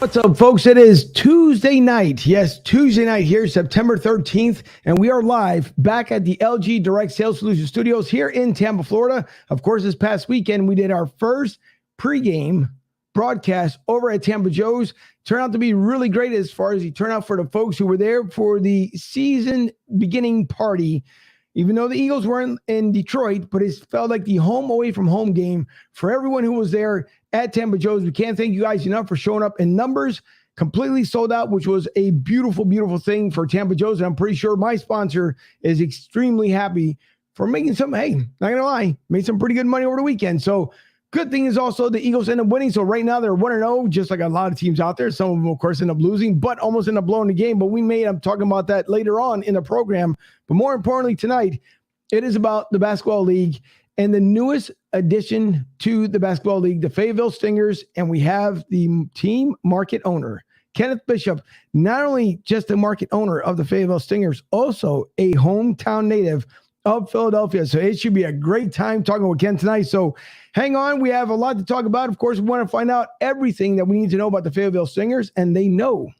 What's up, folks? It is Tuesday night. Yes, Tuesday night here, September 13th, and we are live back at the LG Direct Sales Solutions Studios here in Tampa, Florida. Of course, this past weekend, we did our first pregame broadcast over at Tampa Joe's. Turned out to be really great as far as the turnout for the folks who were there for the season beginning party. Even though the Eagles weren't in Detroit, but it felt like the home away from home game for everyone who was there at Tampa Joe's. We can't thank you guys enough for showing up in numbers. Completely sold out, which was a beautiful, beautiful thing for Tampa Joe's. And I'm pretty sure my sponsor is extremely happy for making some, hey, not going to lie, made some pretty good money over the weekend. So good thing is also the Eagles end up winning. So right now they're 1-0, just like a lot of teams out there. Some of them, of course, end up losing, but almost end up blowing the game. But I'm talking about that later on in the program. But more importantly, tonight, it is about the basketball league and the newest addition to the basketball league, the Fayetteville Stingers. And we have the team market owner, Kenneth Bishop, not only just the market owner of the Fayetteville Stingers, also a hometown native of Philadelphia. So it should be a great time talking with Ken tonight. So hang on. We have a lot to talk about. Of course, we want to find out everything that we need to know about the Fayetteville Stingers. And they know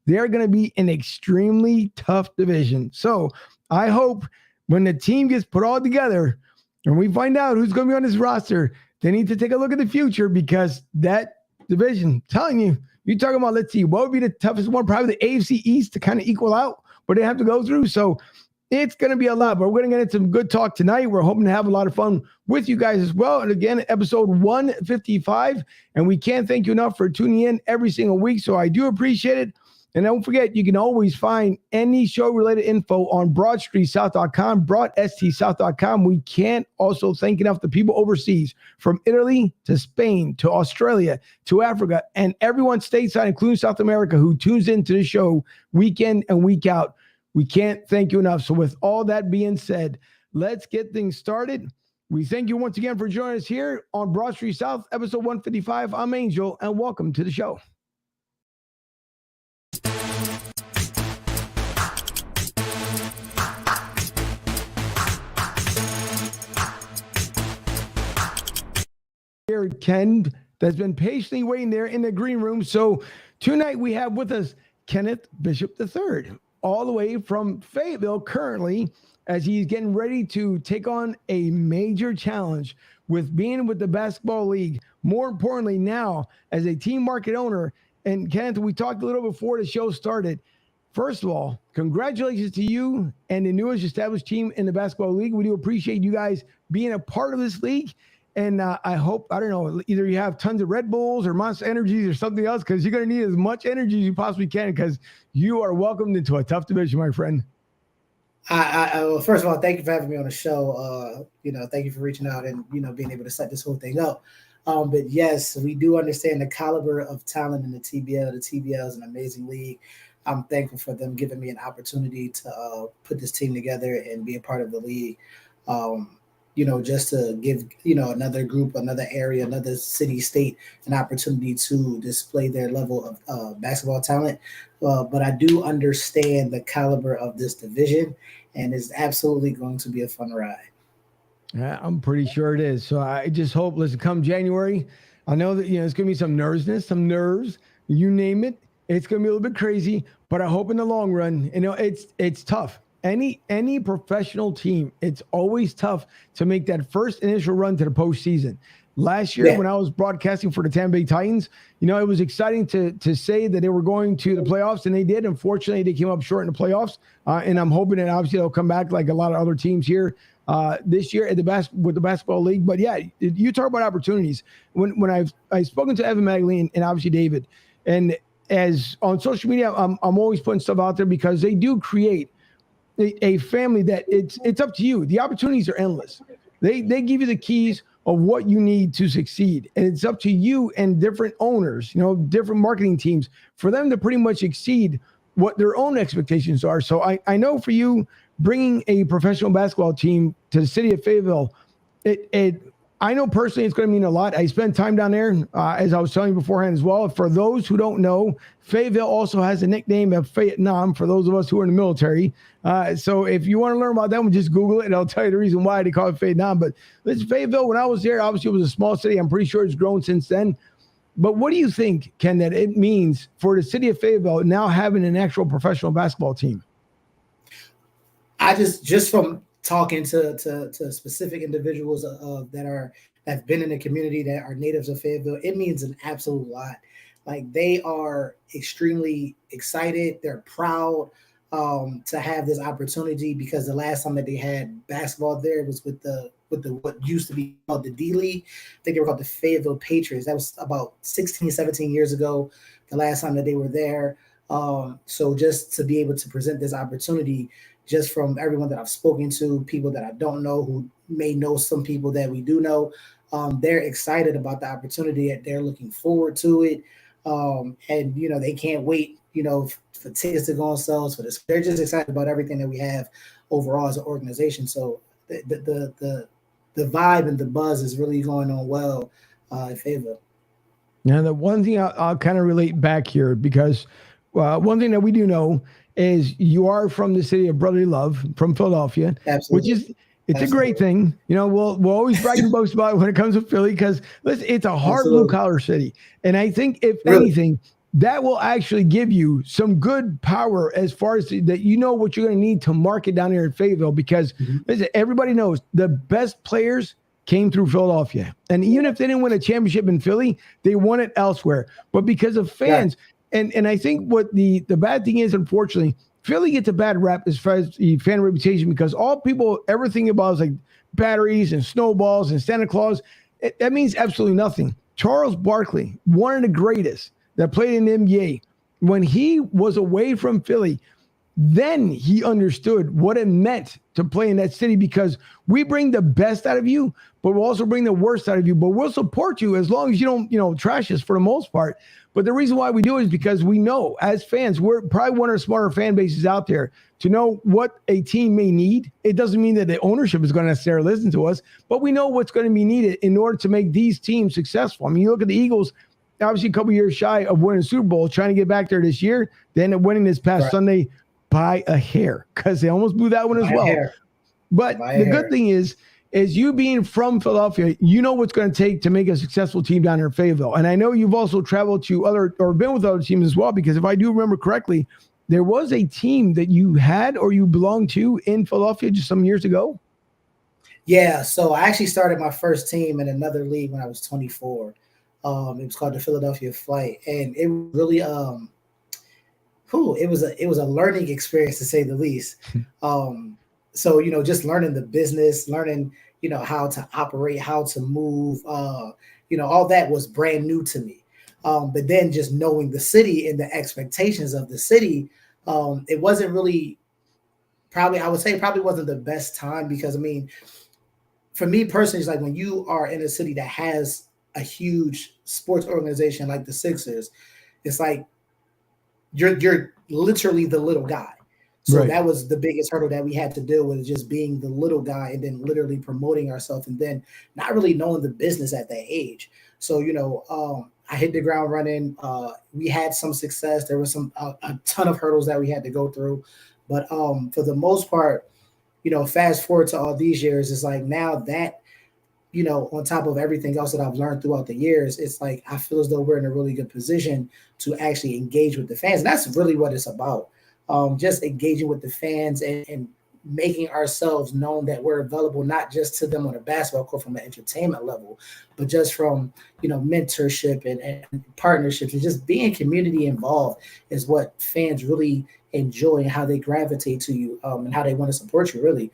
they're going to be an extremely tough division. So I hope when the team gets put all together and we find out who's going to be on this roster, they need to take a look at the future, because that division, I'm telling you, you're talking about, let's see, what would be the toughest one? Probably the AFC East to kind of equal out what they have to go through. So it's going to be a lot, but we're going to get into some good talk tonight. We're hoping to have a lot of fun with you guys as well. And again, episode 155, and we can't thank you enough for tuning in every single week. So I do appreciate it. And don't forget, you can always find any show-related info on BroadStreetSouth.com, BroadSTSouth.com. We can't also thank enough the people overseas, from Italy to Spain to Australia to Africa, and everyone stateside, including South America, who tunes into the show week in and week out. We can't thank you enough. So with all that being said, let's get things started. We thank you once again for joining us here on Broad Street South, episode 155. I'm Angel, and welcome to the show. Here, Ken, that's been patiently waiting there in the green room. So tonight we have with us Kenneth Bishop III, all the way from Fayetteville currently, as he's getting ready to take on a major challenge with being with the basketball league. More importantly, now as a team market owner. And Kenneth, we talked a little before the show started. First of all, congratulations to you and the newest established team in the basketball league. We do appreciate you guys being a part of this league. And I hope, I don't know, either you have tons of Red Bulls or Monster Energies or something else, because you're going to need as much energy as you possibly can, because you are welcomed into a tough division, my friend. Well, first of all, thank you for having me on the show. Thank you for reaching out and, being able to set this whole thing up. But yes, we do understand the caliber of talent in the TBL. The TBL is an amazing league. I'm thankful for them giving me an opportunity to put this team together and be a part of the league. Just to give, another group, another area, another city, state, an opportunity to display their level of basketball talent. But I do understand the caliber of this division, and it's absolutely going to be a fun ride. Yeah, I'm pretty sure it is. So I just hope, listen, come January, I know that, it's going to be some nerves, you name it. It's going to be a little bit crazy, but I hope in the long run, it's tough. Any professional team, it's always tough to make that first initial run to the postseason. Last year, when I was broadcasting for the Tampa Bay Titans, it was exciting to say that they were going to the playoffs, and they did. Unfortunately, they came up short in the playoffs, and I'm hoping that obviously they'll come back like a lot of other teams here this year at with the basketball league. But yeah, you talk about opportunities. When I've spoken to Evan Magdalene and obviously David, and as on social media, I'm always putting stuff out there, because they do create a family that it's up to you. The opportunities are endless. They give you the keys of what you need to succeed. And it's up to you and different owners, different marketing teams, for them to pretty much exceed what their own expectations are. So I know for you, bringing a professional basketball team to the city of Fayetteville, I know personally it's going to mean a lot. I spent time down there, as I was telling you beforehand as well. For those who don't know, Fayetteville also has a nickname of Vietnam for those of us who are in the military. So if you want to learn about that one, just Google it, and I'll tell you the reason why they call it Vietnam. But this Fayetteville, when I was there, obviously it was a small city. I'm pretty sure it's grown since then. But what do you think, Ken, that it means for the city of Fayetteville now having an actual professional basketball team? I just from talking to specific individuals that have been in the community that are natives of Fayetteville, it means an absolute lot. Like, they are extremely excited. They're proud to have this opportunity, because the last time that they had basketball there was with the what used to be called the D League. I think they were called the Fayetteville Patriots. That was about 16, 17 years ago, the last time that they were there. So just to be able to present this opportunity, just from everyone that I've spoken to, people that I don't know who may know some people that we do know, they're excited about the opportunity, and they're looking forward to it. And they can't wait, for tickets to go on sales for this. They're just excited about everything that we have overall as an organization. So the vibe and the buzz is really going on well in Fayetteville. Now, the one thing I'll kind of relate back here, because one thing that we do know is you are from the city of brotherly love, from Philadelphia. Absolutely. Which is, it's a great thing. We'll always brag and boast about it when it comes to Philly, because it's a hard blue collar city. And I think if anything, that will actually give you some good power as far as that, what you're going to need to market down here in Fayetteville, because listen, everybody knows the best players came through Philadelphia. And even if they didn't win a championship in Philly, they won it elsewhere. But because of fans, and I think what the bad thing is, unfortunately, Philly gets a bad rap as far as the fan reputation, because all people ever think about is like batteries and snowballs and Santa Claus. That means absolutely nothing. Charles Barkley, one of the greatest that played in the NBA, when he was away from Philly, then he understood what it meant to play in that city, because we bring the best out of you, but we'll also bring the worst out of you. But we'll support you as long as you don't, trash us for the most part. But the reason why we do it is because we know, as fans, we're probably one of the smarter fan bases out there to know what a team may need. It doesn't mean that the ownership is going to necessarily listen to us, but we know what's going to be needed in order to make these teams successful. I mean, you look at the Eagles, obviously a couple years shy of winning the Super Bowl, trying to get back there this year. They ended up winning this past Sunday by a hair, because they almost blew that one as well. But the good thing is you being from Philadelphia, you know what's going to take to make a successful team down here in Fayetteville. And I know you've also traveled to been with other teams as well, because if I do remember correctly, there was a team that you had or you belonged to in Philadelphia just some years ago. Yeah, so I actually started my first team in another league when I was 24. It was called the Philadelphia Flight, and it really it was a learning experience, to say the least. So just learning the business, learning how to operate, how to move, all that was brand new to me. But then just knowing the city and the expectations of the city, it wasn't really I would say wasn't the best time, because I mean, for me personally, it's like when you are in a city that has a huge sports organization like the Sixers, it's like you're literally the little guy. So that was the biggest hurdle that we had to deal with, just being the little guy and then literally promoting ourselves, and then not really knowing the business at that age. So, I hit the ground running. We had some success. There was a ton of hurdles that we had to go through. But for the most part, fast forward to all these years, it's like now that, on top of everything else that I've learned throughout the years, it's like I feel as though we're in a really good position to actually engage with the fans. And that's really what it's about. Just engaging with the fans and making ourselves known that we're available, not just to them on a basketball court from an entertainment level, but just from, mentorship and partnerships, and just being community involved is what fans really enjoy, and how they gravitate to you, and how they want to support you, really.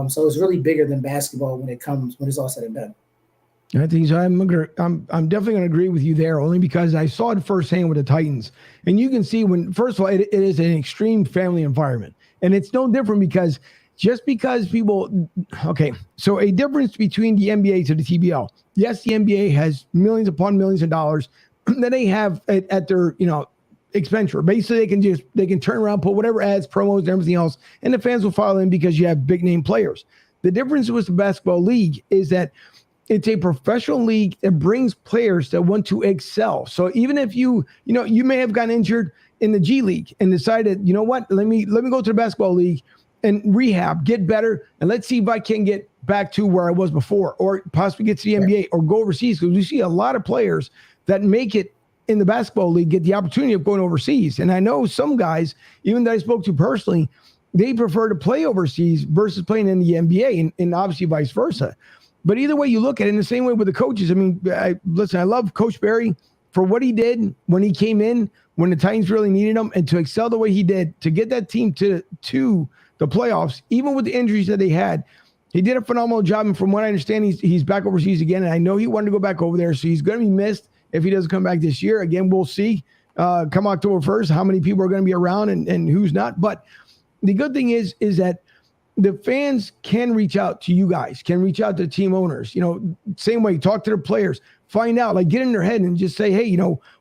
So it's really bigger than basketball when it's all said and done. I think so. I'm definitely going to agree with you there, only because I saw it firsthand with the Titans. And you can see first of all, it is an extreme family environment. And it's no different, because just because people, so a difference between the NBA to the TBL. Yes, the NBA has millions upon millions of dollars that they have at their, expenditure. Basically, they can turn around, put whatever ads, promos, and everything else, and the fans will file in because you have big name players. The difference with the basketball league is that it's a professional league that brings players that want to excel. So even if you may have gotten injured in the G League and decided, you know what, let me go to the basketball league and rehab, get better, and let's see if I can get back to where I was before, or possibly get to the NBA or go overseas. Because we see a lot of players that make it in the basketball league get the opportunity of going overseas. And I know some guys, even that I spoke to personally, they prefer to play overseas versus playing in the NBA, and obviously vice versa. But either way you look at it, in the same way with the coaches, I mean, I love Coach Barry for what he did when he came in, when the Titans really needed him, and to excel the way he did, to get that team to the playoffs, even with the injuries that they had. He did a phenomenal job, and from what I understand, he's back overseas again, and I know he wanted to go back over there, so he's going to be missed if he doesn't come back this year. Again, we'll see come October 1st how many people are going to be around and who's not. But the good thing is that the fans can reach out to you guys, can reach out to team owners. Same way, talk to their players, find out, like get in their head and just say, hey,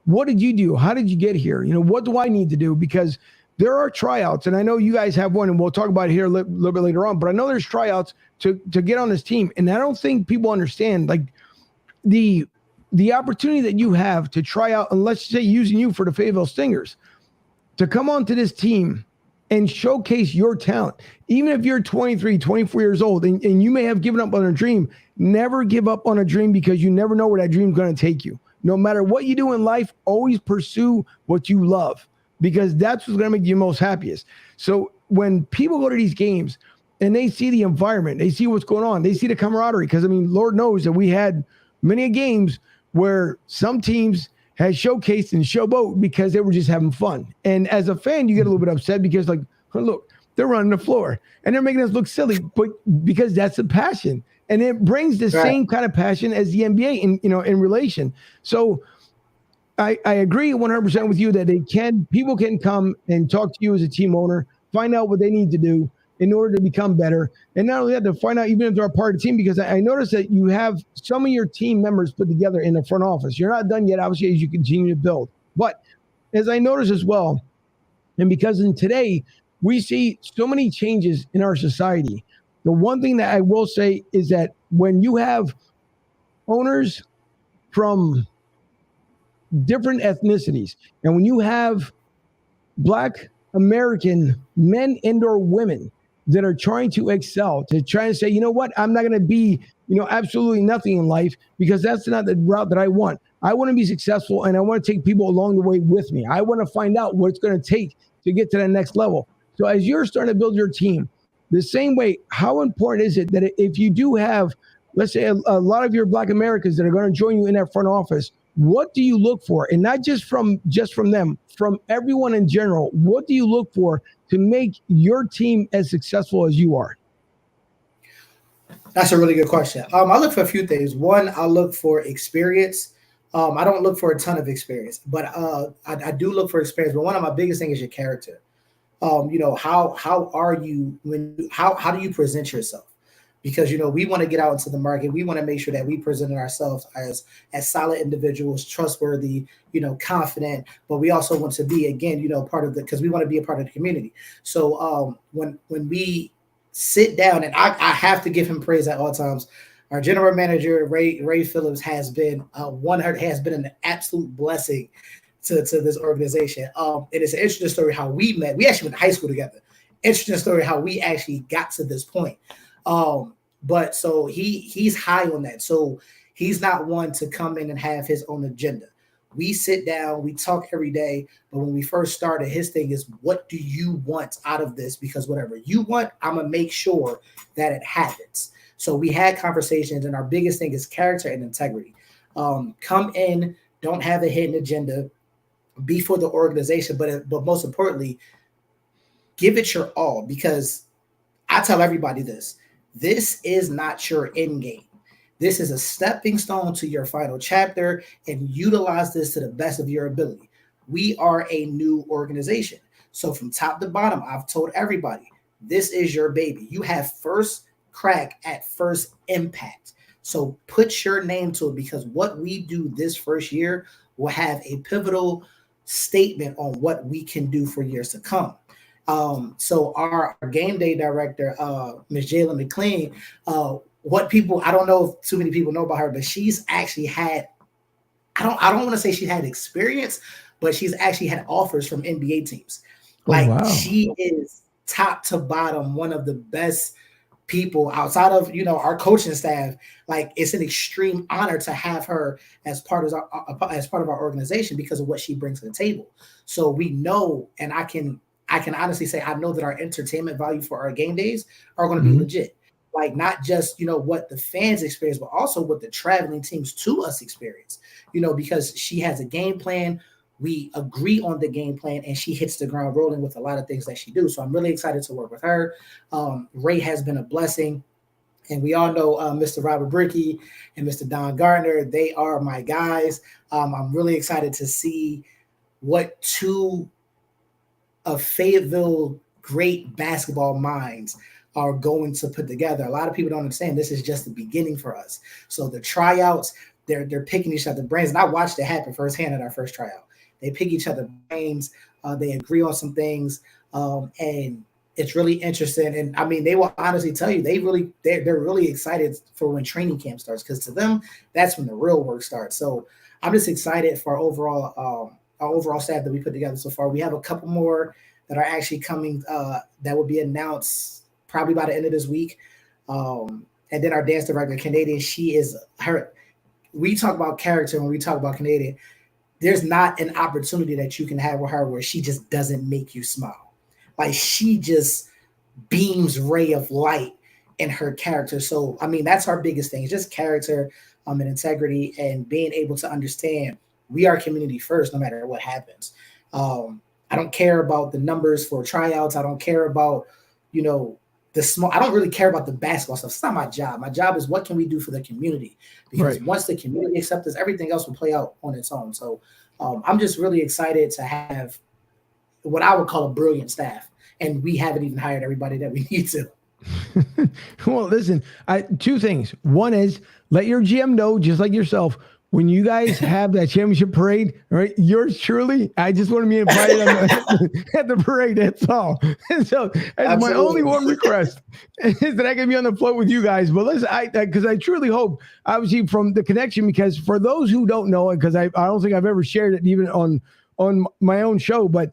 what did you do? How did you get here? What do I need to do? Because there are tryouts, and I know you guys have one, and we'll talk about it here a little bit later on, but I know there's tryouts to get on this team. And I don't think people understand, like, the opportunity that you have to try out, and let's say using you for the Fayetteville Stingers, to come onto this team and showcase your talent. Even if you're 23, 24 years old, and you may have given up on a dream, never give up on a dream, because you never know where that dream is going to take you. No matter what you do in life, always pursue what you love, because that's what's going to make you most happiest. So when people go to these games and they see the environment, they see what's going on, they see the camaraderie, because, I mean, Lord knows that we had many games where some teams had showcased and showboat because they were just having fun. And as a fan, you get a little bit upset because, like, oh, look, they're running the floor and they're making us look silly, but because that's the passion. And it brings the same kind of passion as the NBA in relation. So I agree 100% with you that people can come and talk to you as a team owner, find out what they need to do in order to become better. And not only that, to find out even if they're a part of the team, because I noticed that you have some of your team members put together in the front office. You're not done yet, obviously, as you continue to build. But as I noticed as well, and because in today we see so many changes in our society, the one thing that I will say is that when you have owners from different ethnicities, and when you have Black American men and or women that are trying to excel, to try and say, you know what, I'm not going to be, absolutely nothing in life, because that's not the route that I want. I want to be successful, and I want to take people along the way with me. I want to find out what it's going to take to get to the next level. So as you're starting to build your team, the same way, how important is it that if you do have, let's say, a lot of your Black Americans that are going to join you in that front office, what do you look for? And not just from them, from everyone in general, what do you look for to make your team as successful as you are? That's a really good question. I look for a few things. One, I look for experience. I don't look for a ton of experience, but I do look for experience. But one of my biggest things is your character. How are you how do you present yourself? Because we want to get out into the market. We want to make sure that we present ourselves as solid individuals, trustworthy, confident. But we also want to be, again, part of because we want to be a part of the community. So when we sit down, and I have to give him praise at all times. Our general manager Ray Phillips has been an absolute blessing to this organization. And it's an interesting story how we met. We actually went to high school together. Interesting story how we actually got to this point. But so he's high on that. So he's not one to come in and have his own agenda. We sit down, we talk every day. But when we first started, his thing is, what do you want out of this? Because whatever you want, I'm going to make sure that it happens. So we had conversations, and our biggest thing is character and integrity. Come in, don't have a hidden agenda, be for the organization, but most importantly, give it your all. Because I tell everybody this is not your end game. This is a stepping stone to your final chapter, and utilize this to the best of your ability. We are a new organization. So from top to bottom, I've told everybody, this is your baby. You have first crack at first impact. So put your name to it, because what we do this first year will have a pivotal statement on what we can do for years to come. So our game day director, Ms. Jayla McLean, I don't know if too many people know about her, but she's actually had, I don't want to say she had experience, but she's actually had offers from NBA teams. She is top to bottom one of the best people outside of, our coaching staff, like it's an extreme honor to have her as part of our organization because of what she brings to the table. So we know, and I can honestly say I know that our entertainment value for our game days are going to be legit. Like not just, what the fans experience, but also what the traveling teams to us experience, because she has a game plan. We agree on the game plan and she hits the ground rolling with a lot of things that she do. So I'm really excited to work with her. Ray has been a blessing. And we all know Mr. Robert Brickey and Mr. Don Gardner. They are my guys. I'm really excited to see what two of Fayetteville great basketball minds are going to put together. A lot of people don't understand this is just the beginning for us. So the tryouts, they're picking each other's brains. And I watched it happen firsthand at our first tryout. They pick each other's brains. They agree on some things. And it's really interesting. And I mean, they will honestly tell you, they're really excited for when training camp starts, because to them, that's when the real work starts. So I'm just excited for our overall staff that we put together so far. We have a couple more that are actually coming that will be announced probably by the end of this week. And then our dance director, Canadian, we talk about character when we talk about Canadian. There's not an opportunity that you can have with her where she just doesn't make you smile. Like she just beams ray of light in her character. So, I mean, that's our biggest thing. It's just character and integrity and being able to understand we are community first, no matter what happens. I don't care about the numbers for tryouts. I don't care about, I don't really care about the basketball stuff. It's not my job. My job is what can we do for the community? Because once the community accepts us, everything else will play out on its own. So I'm just really excited to have what I would call a brilliant staff. And we haven't even hired everybody that we need to. Well, listen, two things. One is let your GM know, just like yourself, when you guys have that championship parade, right? Yours truly, I just want to be invited at the parade. That's all. And so that's my only one request is that I can be on the float with you guys. But listen, because I truly hope, obviously, from the connection, because for those who don't know it, because I don't think I've ever shared it even on my own show, but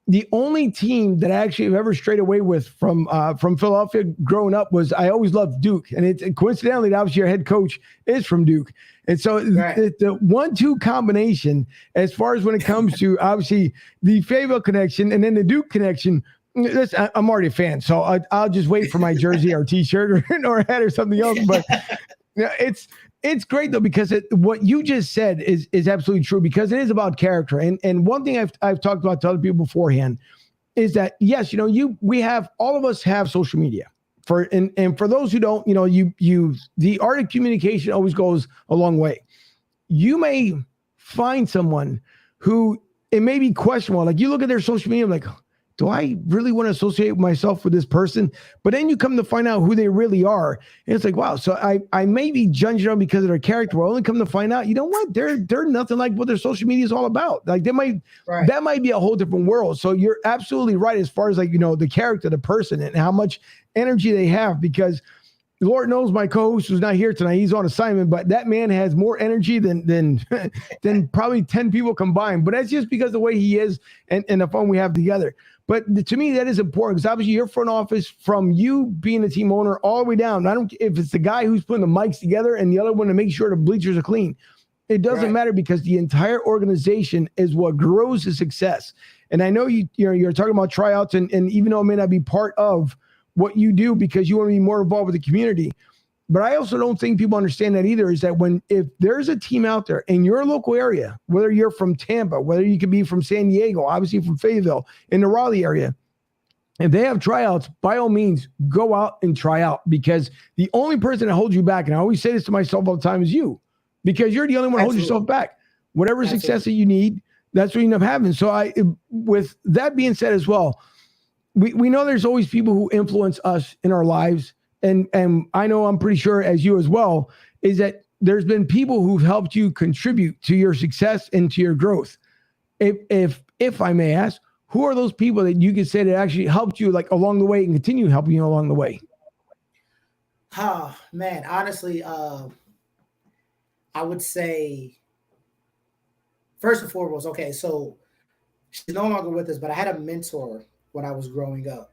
the only team that I actually have ever strayed away with from Philadelphia growing up was I always loved Duke. And it's coincidentally, obviously, your head coach is from Duke. And so the 1-2 combination, as far as when it comes to, obviously, the Fayetteville connection and then the Duke connection, I'm already a fan. So I'll just wait for my jersey or T-shirt or hat or something else. But it's great, though, because what you just said is absolutely true, because it is about character. And one thing I've talked about to other people beforehand is that, yes, all of us have social media. And for those who don't, the art of communication always goes a long way. You may find someone who it may be questionable. Like you look at their social media, like, do I really want to associate myself with this person? But then you come to find out who they really are. And it's like, wow, so I may be judging them because of their character. But only come to find out, you know what? They're nothing like what their social media is all about. Like that might be a whole different world. So you're absolutely right as far as the character of the person and how much energy they have, because Lord knows my co-host who's not here tonight. He's on assignment, but that man has more energy than probably 10 people combined. But that's just because of the way he is and the fun we have together. But to me, that is important, because obviously your front office, from you being a team owner all the way down, I don't if it's the guy who's putting the mics together and the other one to make sure the bleachers are clean. It doesn't matter, because the entire organization is what grows the success. And I know you're talking about tryouts, and even though it may not be part of what you do because you want to be more involved with the community, but I also don't think people understand that either, is that if there's a team out there in your local area, whether you're from Tampa, whether you could be from San Diego, obviously from Fayetteville, in the Raleigh area, if they have tryouts, by all means, go out and try out, because the only person that holds you back, and I always say this to myself all the time, is you, because you're the only one that holds yourself back. Whatever success that you need, that's what you end up having. So with that being said as well, we know there's always people who influence us in our lives. And I know, I'm pretty sure as you as well, is that there's been people who've helped you contribute to your success and to your growth. If I may ask, who are those people that you could say that actually helped you along the way and continue helping you along the way? Oh man, honestly, I would say first and foremost, okay, so she's no longer with us, but I had a mentor when I was growing up.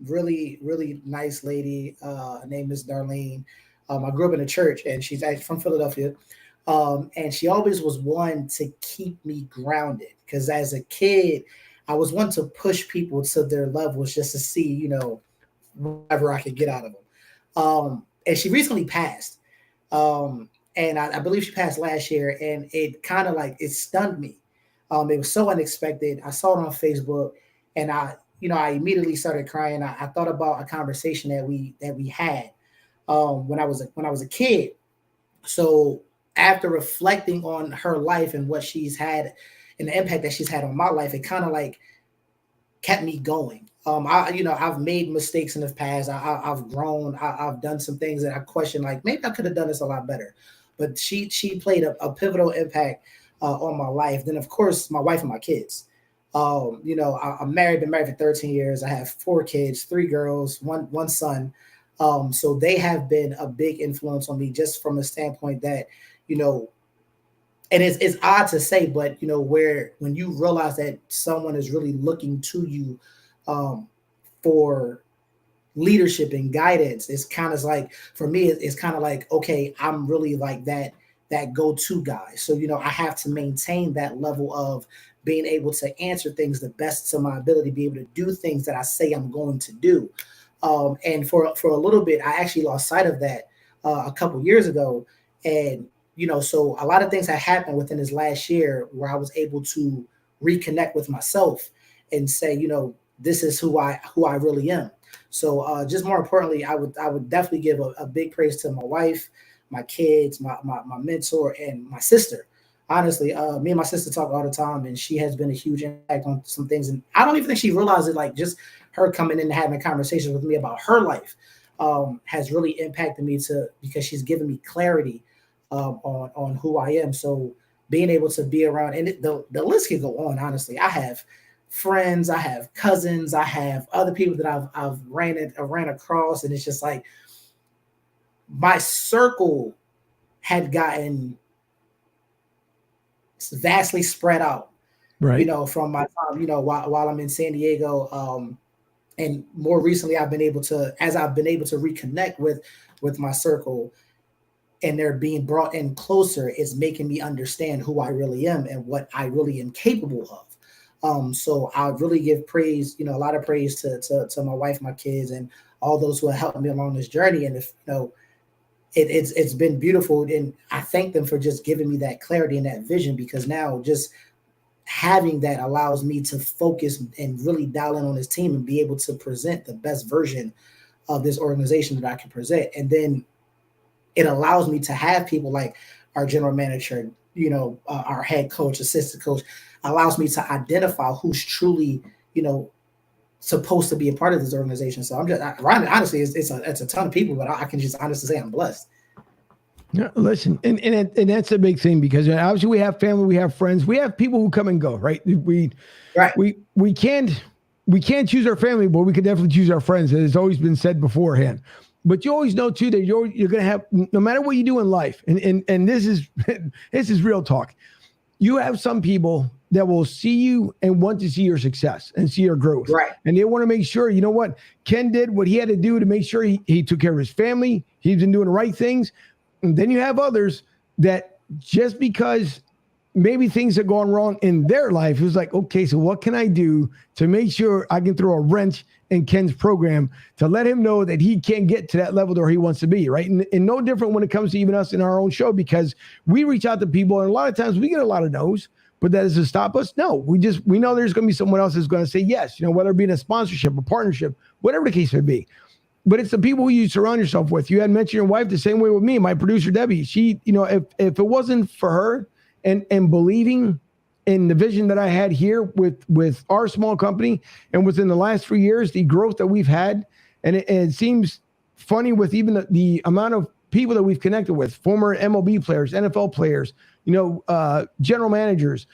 really, really nice lady. Her name is Darlene. I grew up in a church, and she's actually from Philadelphia. And she always was one to keep me grounded, because as a kid, I was one to push people to their levels just to see, whatever I could get out of them. And she recently passed. And I believe she passed last year, and it kind of like, it stunned me. It was so unexpected. I saw it on Facebook, and I immediately started crying. I thought about a conversation that we had when I was a kid. So after reflecting on her life and what she's had and the impact that she's had on my life, it kind of like kept me going. I've made mistakes in the past. I've grown. I've done some things that I question, like maybe I could have done this a lot better. But she played a pivotal impact on my life. Then, of course, my wife and my kids. I'm married, been married for 13 years. I have 4 kids, 3 girls, one son. So they have been a big influence on me, just from a standpoint that, and it's odd to say, but, when you realize that someone is really looking to you for leadership and guidance, it's kind of like, for me, it's kind of like, okay, I'm really like that go-to guy. So, I have to maintain that level of being able to answer things the best to my ability, be able to do things that I say I'm going to do. And for a little bit, I actually lost sight of that a couple years ago. And, so a lot of things that happened within this last year where I was able to reconnect with myself and say, this is who I really am. So just more importantly, I would definitely give a big praise to my wife, my kids, my mentor, and my sister. Honestly, me and my sister talk all the time, and she has been a huge impact on some things. And I don't even think she realized it, like just her coming in and having conversations with me about her life has really impacted me because she's given me clarity on who I am. So being able to be around, and the list can go on, honestly. I have friends, I have cousins, I have other people that I've ran across, and it's just like my circle had gotten vastly spread out, right? From my time, while I'm in San Diego, and more recently, I've been able to reconnect with my circle, and they're being brought in closer, is making me understand who I really am and what I really am capable of. So I really give praise, a lot of praise to my wife, my kids, and all those who have helped me along this journey. And if it's been beautiful, and I thank them for just giving me that clarity and that vision, because now just having that allows me to focus and really dial in on this team and be able to present the best version of this organization that I can present. And then it allows me to have people like our general manager, our head coach, assistant coach, allows me to identify who's truly, supposed to be a part of this organization. So honestly, it's a ton of people, but I can just honestly say I'm blessed. Yeah, listen, and that's a big thing, because obviously we have family, we have friends, we have people who come and go, right? We can't choose our family, but we can definitely choose our friends. As it's always been said beforehand. But you always know too that you're going to have, no matter what you do in life, and this is real talk. You have some people that will see you and want to see your success and see your growth. Right. And they want to make sure, you know what, Ken did what he had to do to make sure he took care of his family. He's been doing the right things. And then you have others that just because maybe things have gone wrong in their life, it was like, okay, so what can I do to make sure I can throw a wrench in Ken's program to let him know that he can't get to that level where he wants to be, right? And no different when it comes to even us in our own show, because we reach out to people, and a lot of times we get a lot of no's, but that doesn't stop us. No, we know there's going to be someone else who's going to say yes, whether it be in a sponsorship, a partnership, whatever the case may be. But it's the people who you surround yourself with. You had mentioned your wife the same way with me, my producer, Debbie. She, if it wasn't for her and believing in the vision that I had here with our small company, and within the last 3 years, the growth that we've had, and it seems funny with even the amount of people that we've connected with, former MLB players, NFL players, general managers,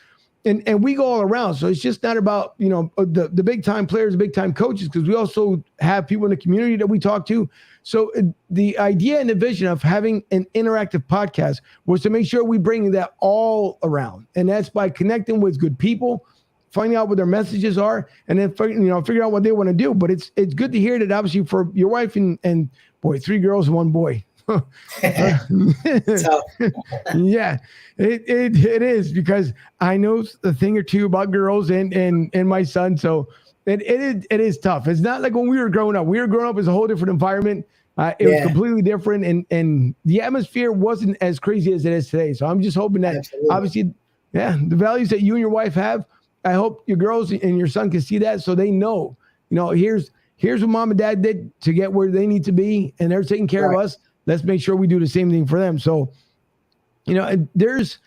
and we go all around. So it's just not about, the big time players, the big time coaches, because we also have people in the community that we talk to. So the idea and the vision of having an interactive podcast was to make sure we bring that all around. And that's by connecting with good people, finding out what their messages are, and then figure out what they want to do. But it's good to hear that, obviously, for your wife and boy, 3 girls and 1 boy. Yeah, it is, because I know a thing or two about girls and my son, so it is tough. It's not like when we were growing up. We were growing up as a whole different environment. It was completely different, and the atmosphere wasn't as crazy as it is today. So I'm just hoping that, obviously, the values that you and your wife have, I hope your girls and your son can see that, so they know, here's what mom and dad did to get where they need to be, and they're taking care of us. Let's make sure we do the same thing for them. So, there's,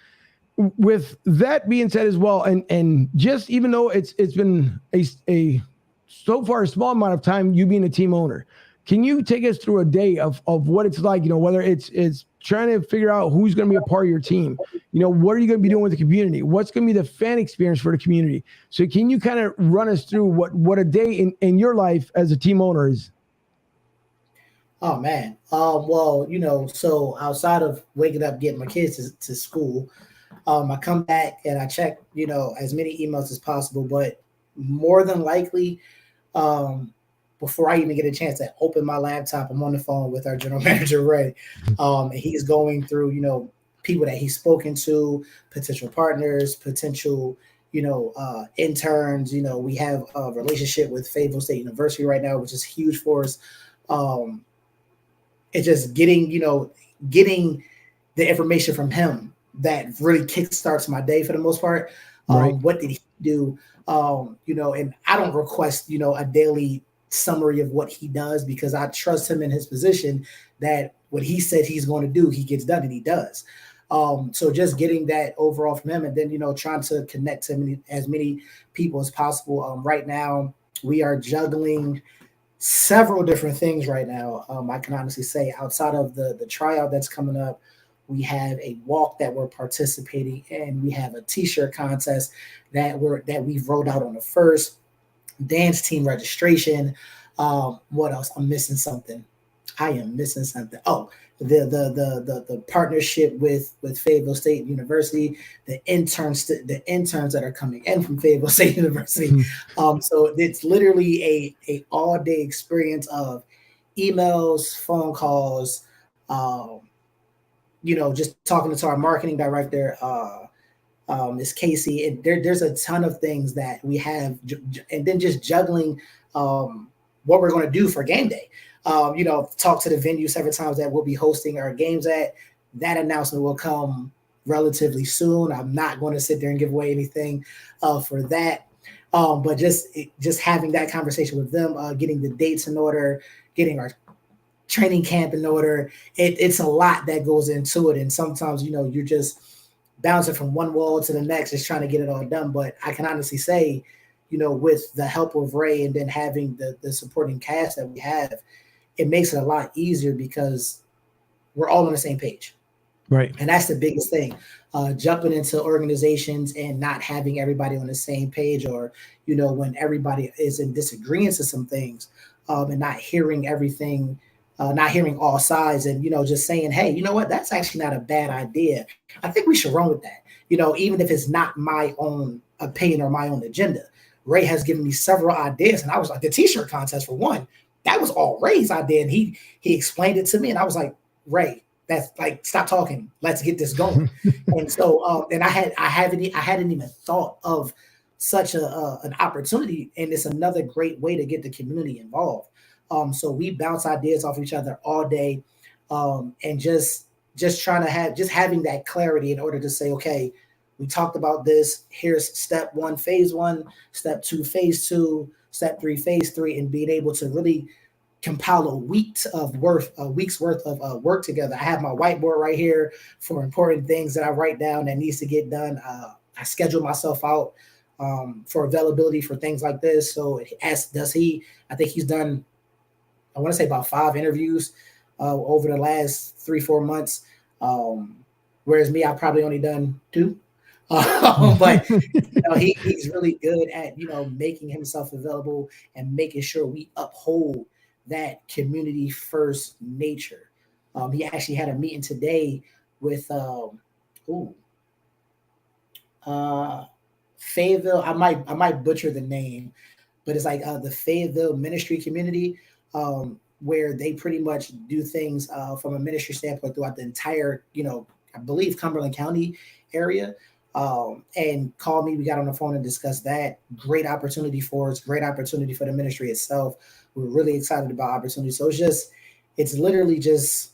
with that being said as well, and just even though it's been a so far a small amount of time, you being a team owner, can you take us through a day of what it's like, whether it's trying to figure out who's going to be a part of your team, what are you going to be doing with the community? What's going to be the fan experience for the community? So can you kind of run us through what a day in your life as a team owner is? Oh man. Well, so outside of waking up, getting my kids to school, I come back and I check, as many emails as possible, but more than likely, before I even get a chance to open my laptop, I'm on the phone with our general manager, Ray. And he's going through, people that he's spoken to, potential partners, potential, interns. We have a relationship with Fayetteville State University right now, which is huge for us. It's just getting the information from him that really kickstarts my day for the most part. What did he do? And I don't request, a daily summary of what he does, because I trust him in his position that what he said he's going to do, he gets done, and he does. So just getting that overall from him, and then, trying to connect to as many people as possible. Right now, we are juggling several different things right now. I can honestly say, outside of the tryout that's coming up, we have a walk that we're participating in. We have a t-shirt contest that we've rolled out on the first, dance team registration. What else? I'm missing something. I am missing something. Oh, the partnership with Fayetteville State University, the interns that are coming in from Fayetteville State University. So it's literally a all day experience of emails, phone calls, just talking to our marketing director, Miss Casey, and there's a ton of things that we have, and then just juggling what we're going to do for game day. Talk to the venue several times that we'll be hosting our games at. That announcement will come relatively soon. I'm not going to sit there and give away anything for that, but just having that conversation with them, getting the dates in order, getting our training camp in order. It's a lot that goes into it, and sometimes you're just bouncing from one wall to the next, just trying to get it all done. But I can honestly say, with the help of Ray and then having the supporting cast that we have, it makes it a lot easier because we're all on the same page. Right. And that's the biggest thing. Jumping into organizations and not having everybody on the same page, or, when everybody is in disagreement to some things, and not hearing everything, not hearing all sides, and, just saying, hey, you know what, that's actually not a bad idea. I think we should run with that, even if it's not my own opinion or my own agenda. Ray has given me several ideas, and I was like, the t-shirt contest for one, that was all Ray's idea. And he explained it to me, and I was like, Ray, that's like, stop talking. Let's get this going. And so, and I hadn't even thought of such an opportunity. And it's another great way to get the community involved. So we bounce ideas off each other all day. And just trying to having that clarity in order to say, okay, we talked about this. Here's step 1, phase 1, step 2, phase 2, step 3, phase 3, and being able to really compile a week's worth of work together. I have my whiteboard right here for important things that I write down that needs to get done. I schedule myself out for availability for things like this. So as does he. I think he's done, I want to say about 5 interviews over the last 3-4 months. Whereas me, I've probably only done 2. But he's really good at making himself available and making sure we uphold that community first nature. He actually had a meeting today with Fayetteville. I might butcher the name, but it's like the Fayetteville ministry community, where they pretty much do things from a ministry standpoint throughout the entire, I believe Cumberland County area. And called me. We got on the phone and discussed that. Great opportunity for us. Great opportunity for the ministry itself. We're really excited about opportunities. So it's literally just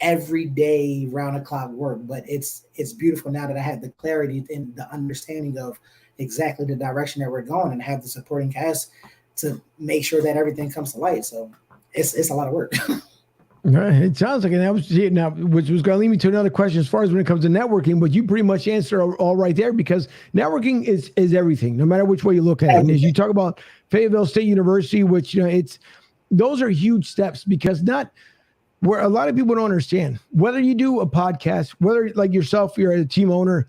everyday round the clock work. But it's beautiful now that I have the clarity and the understanding of exactly the direction that we're going, and have the supporting cast to make sure that everything comes to light. So it's a lot of work. It sounds like, and that was now, which was going to lead me to another question as far as when it comes to networking, but you pretty much answered all right there, because networking is everything, no matter which way you look at it. And as you talk about Fayetteville State University, which, those are huge steps, because not where a lot of people don't understand, whether you do a podcast, whether like yourself, you're a team owner,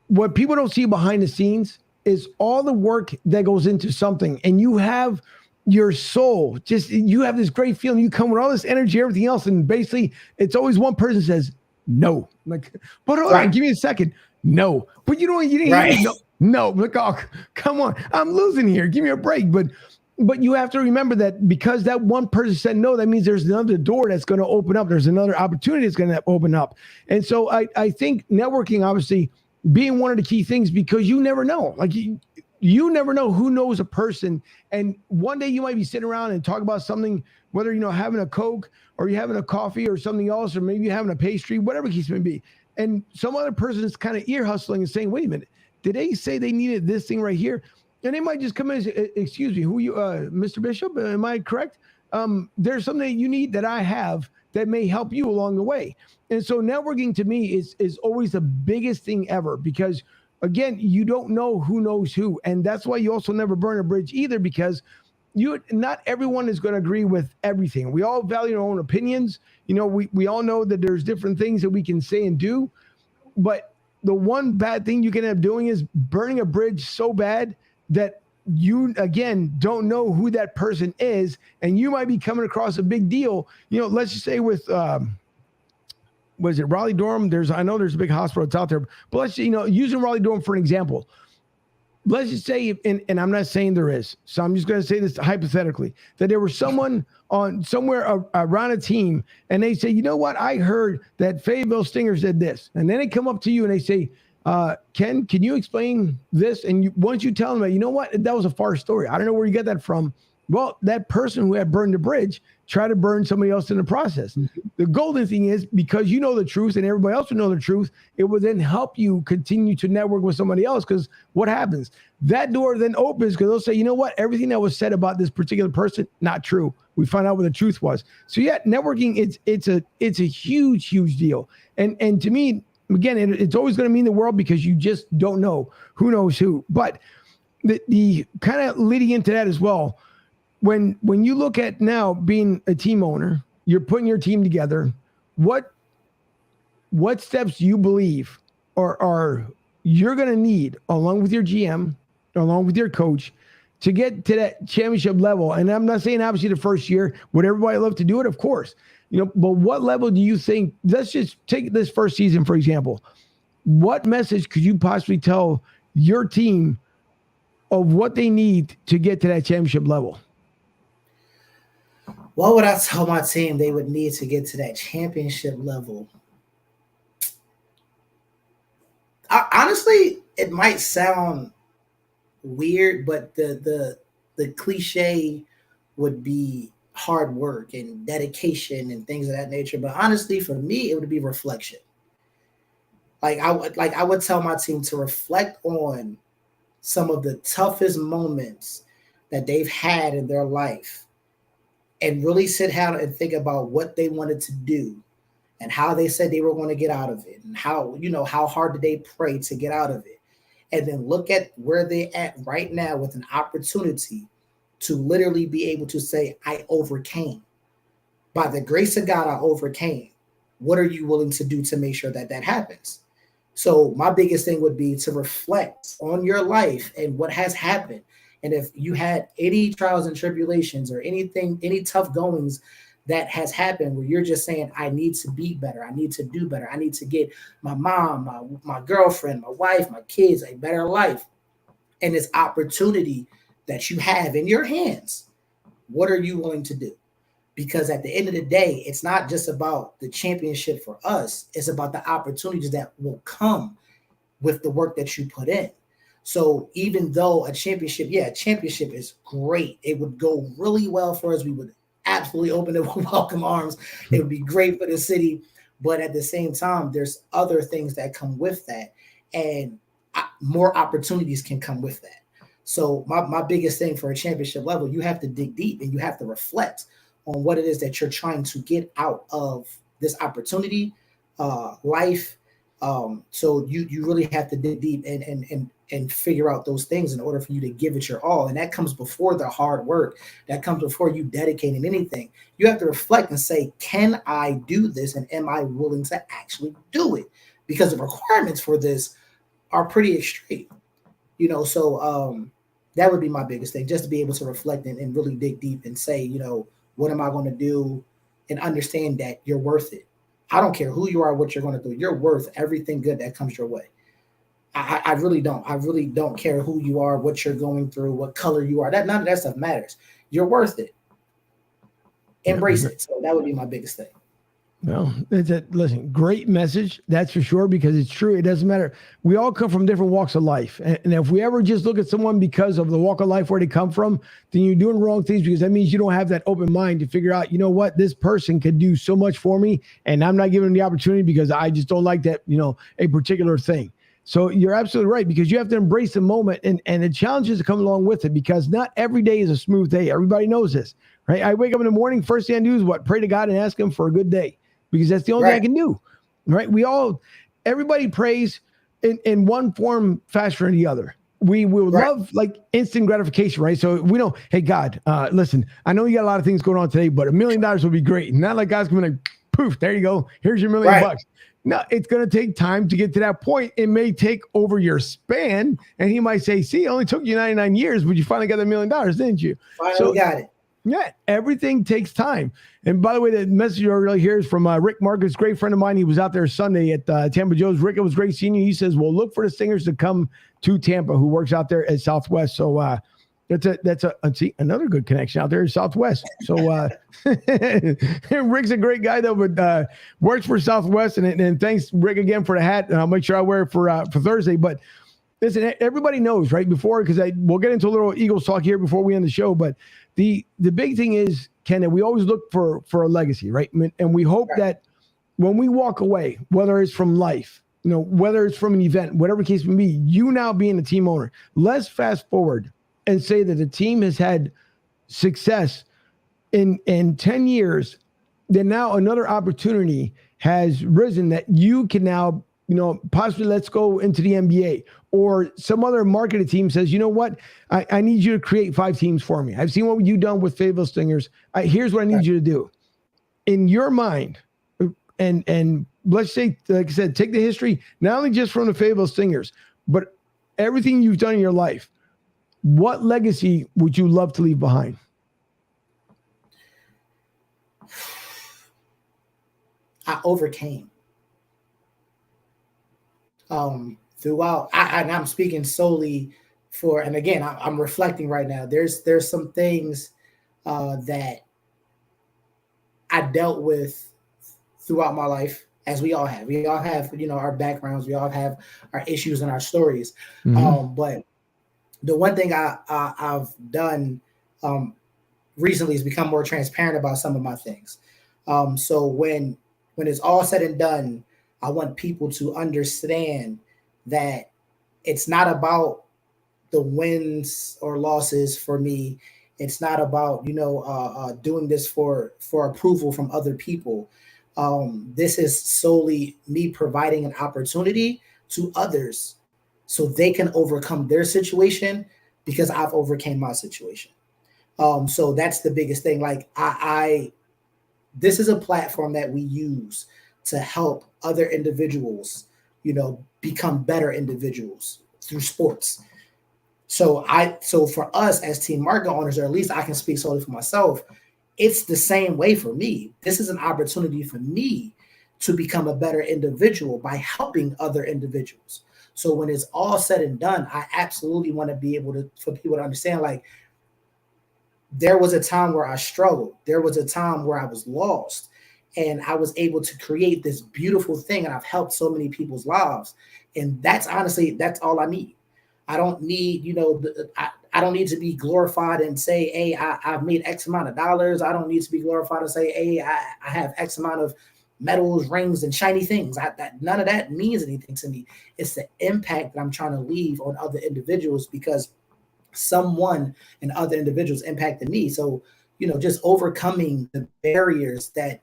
what people don't see behind the scenes is all the work that goes into something. And you have your soul, you have this great feeling, you come with all this energy, everything else, and basically it's always one person says no, like, but hold on, give me a second, no, but you didn't right. hear no, like, oh, come on, I'm losing here, give me a break. But you have to remember that because that one person said no, that means there's another door that's going to open up, there's another opportunity that's going to open up. And so I think networking, obviously being one of the key things, because you never know, like you never know who knows a person. And one day you might be sitting around and talk about something, whether, having a Coke or you're having a coffee or something else, or maybe you're having a pastry, whatever the case may be. And some other person is kind of ear hustling and saying, wait a minute, did they say they needed this thing right here? And they might just come in and say, excuse me, who you, Mr. Bishop, am I correct? There's something that you need that I have that may help you along the way. And so networking to me is always the biggest thing ever, because again, you don't know who knows who. And that's why you also never burn a bridge either, because not everyone is going to agree with everything. We all value our own opinions. We all know that there's different things that we can say and do. But the one bad thing you can end up doing is burning a bridge so bad that you, again, don't know who that person is. And you might be coming across a big deal. Let's just say with, was it Raleigh Durham? I know there's a big hospital that's out there, but let's, using Raleigh Durham for an example, let's just say, and I'm not saying there is, so I'm just going to say this hypothetically, that there was someone on somewhere around a team and they say, you know what? I heard that Fayetteville Stingers did this. And then they come up to you and they say, Ken, can you explain this? And once you tell them, you know what? That was a far story. I don't know where you get that from. Well, that person who had burned the bridge tried to burn somebody else in the process. Mm-hmm. The golden thing is, because you know the truth and everybody else will know the truth, it will then help you continue to network with somebody else. Because what happens? That door then opens, because they'll say, you know what? Everything that was said about this particular person, not true. We find out what the truth was. So yeah, networking, it's a huge, huge deal. And to me, again, it's always going to mean the world, because you just don't know who knows who. But the kind of leading into that as well, when you look at now being a team owner, you're putting your team together, what steps you believe are you're going to need, along with your GM, along with your coach, to get to that championship level? And I'm not saying obviously the first year, would everybody love to do it? Of course. But what level do you think, let's just take this first season, for example, what message could you possibly tell your team of what they need to get to that championship level? What would I tell my team they would need to get to that championship level? Honestly, it might sound weird, but the cliche would be hard work and dedication and things of that nature. But honestly, for me, it would be reflection. I would tell my team to reflect on some of the toughest moments that they've had in their life, and really sit down and think about what they wanted to do and how they said they were going to get out of it, and how hard did they pray to get out of it. And then look at where they're at right now with an opportunity to literally be able to say, I overcame. By the grace of God, I overcame. What are you willing to do to make sure that that happens? So my biggest thing would be to reflect on your life and what has happened. And if you had any trials and tribulations or anything, any tough goings that has happened where you're just saying, I need to be better. I need to do better. I need to get my mom, my girlfriend, my wife, my kids a better life. And this opportunity that you have in your hands, what are you willing to do? Because at the end of the day, it's not just about the championship for us. It's about the opportunities that will come with the work that you put in. So even though a championship is great. It would go really well for us. We would absolutely open it with welcome arms. It would be great for the city. But at the same time, there's other things that come with that. And more opportunities can come with that. So my biggest thing for a championship level, you have to dig deep and you have to reflect on what it is that you're trying to get out of this opportunity, life. So you really have to dig deep and figure out those things in order for you to give it your all. And that comes before the hard work. That comes before you dedicating anything. You have to reflect and say, can I do this? And am I willing to actually do it? Because the requirements for this are pretty extreme, so that would be my biggest thing, just to be able to reflect and really dig deep and say, what am I going to do, and understand that you're worth it. I don't care who you are, what you're going to do. You're worth everything good that comes your way. I really don't. I really don't care who you are, what you're going through, what color you are. None of that stuff matters. You're worth it. Embrace it. So that would be my biggest thing. Well, listen, great message. That's for sure, because it's true. It doesn't matter. We all come from different walks of life. And if we ever just look at someone because of the walk of life where they come from, then you're doing wrong things, because that means you don't have that open mind to figure out, what, this person could do so much for me, and I'm not giving them the opportunity because I just don't like that, a particular thing. So you're absolutely right, because you have to embrace the moment and the challenges that come along with it, because not every day is a smooth day. Everybody knows this, right? I wake up in the morning, first thing I do is what? Pray to God and ask him for a good day. Because that's the only thing I can do, right? Everybody prays in one form, fashion, or the other. We will love like instant gratification, right? So we know, hey, God, listen, I know you got a lot of things going on today, but $1 million would be great. Not like God's going to poof, there you go. Here's your $1 million. No, it's going to take time to get to that point. It may take over your span, and he might say, see, it only took you 99 years, but you finally got $1 million, didn't you? Finally got it. Yeah, everything takes time. And by the way, the message you already hear is from Rick Marcus, great friend of mine. He was out there Sunday at Tampa Joe's. Rick, it was great seeing you. He says, well, look for the Stingers to come to Tampa, who works out there at Southwest. So that's another good connection out there at Southwest. So Rick's a great guy that works for Southwest. And thanks, Rick, again for the hat. And I'll make sure I wear it for Thursday. But listen, everybody knows, right? We'll get into a little Eagles talk here before we end the show. But the big thing is, Ken, that we always look for a legacy, right? And we hope that when we walk away, whether it's from life, whether it's from an event, whatever the case may be, you now being a team owner, let's fast forward and say that the team has had success in 10 years, then now another opportunity has risen that you can now, possibly let's go into the NBA, or some other marketing team says, you know what, I need you to create 5 teams for me. I've seen what you've done with Fayetteville Stingers. Here's what I need you to do. In your mind, and let's say, like I said, take the history, not only just from the Fayetteville Stingers, but everything you've done in your life. What legacy would you love to leave behind? I overcame. Throughout, and I'm speaking solely for, and again, I'm reflecting right now. There's some things that I dealt with throughout my life, as we all have. We all have, our backgrounds. We all have our issues and our stories. Mm-hmm. But the one thing I've done recently is become more transparent about some of my things. So when it's all said and done, I want people to understand that it's not about the wins or losses for me. It's not about, doing this for approval from other people. This is solely me providing an opportunity to others so they can overcome their situation, because I've overcame my situation. So that's the biggest thing. Like this is a platform that we use to help other individuals, become better individuals through sports. So for us as team market owners, or at least I can speak solely for myself, it's the same way for me. This is an opportunity for me to become a better individual by helping other individuals. So when it's all said and done, I absolutely want to be able to, for people to understand, like, there was a time where I struggled. There was a time where I was lost, and I was able to create this beautiful thing, and I've helped so many people's lives. And that's honestly, that's all I need. I don't need, I don't need to be glorified and say, hey, I've made X amount of dollars. I don't need to be glorified and say, hey, I have X amount of medals, rings, and shiny things. None of that means anything to me. It's the impact that I'm trying to leave on other individuals, because someone and other individuals impacted me. So, just overcoming the barriers that